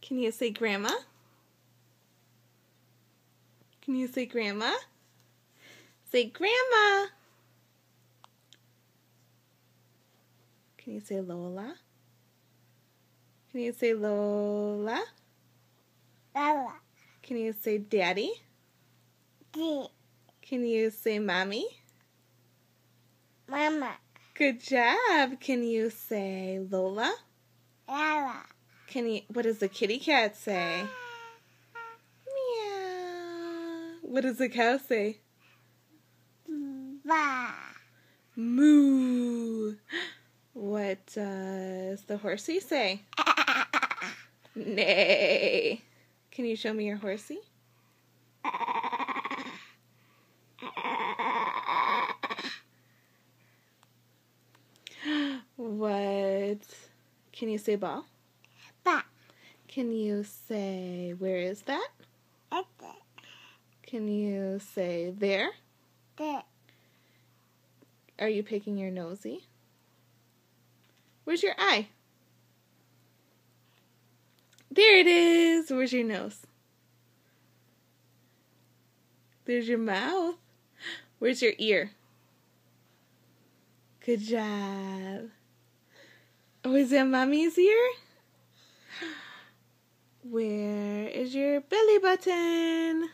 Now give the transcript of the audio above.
Can you say grandma? Can you say grandma? Say grandma. Can you say Lola? Can you say Lola? Lola. Can you say daddy? D. Can you say mommy? Mama. Good job. Can you say Lola? Lola. What does the kitty cat say? Meow. What does the cow say? Ba. Moo. What does the horsey say? Neigh. Can you show me your horsey? What? Can you say ball? Ba. Can you say where is that? Can you say there? There. Are you picking your nosy? Where's your eye? There it is. Where's your nose? There's your mouth. Where's your ear? Good job. Oh, is that mommy's ear? Where is your belly button?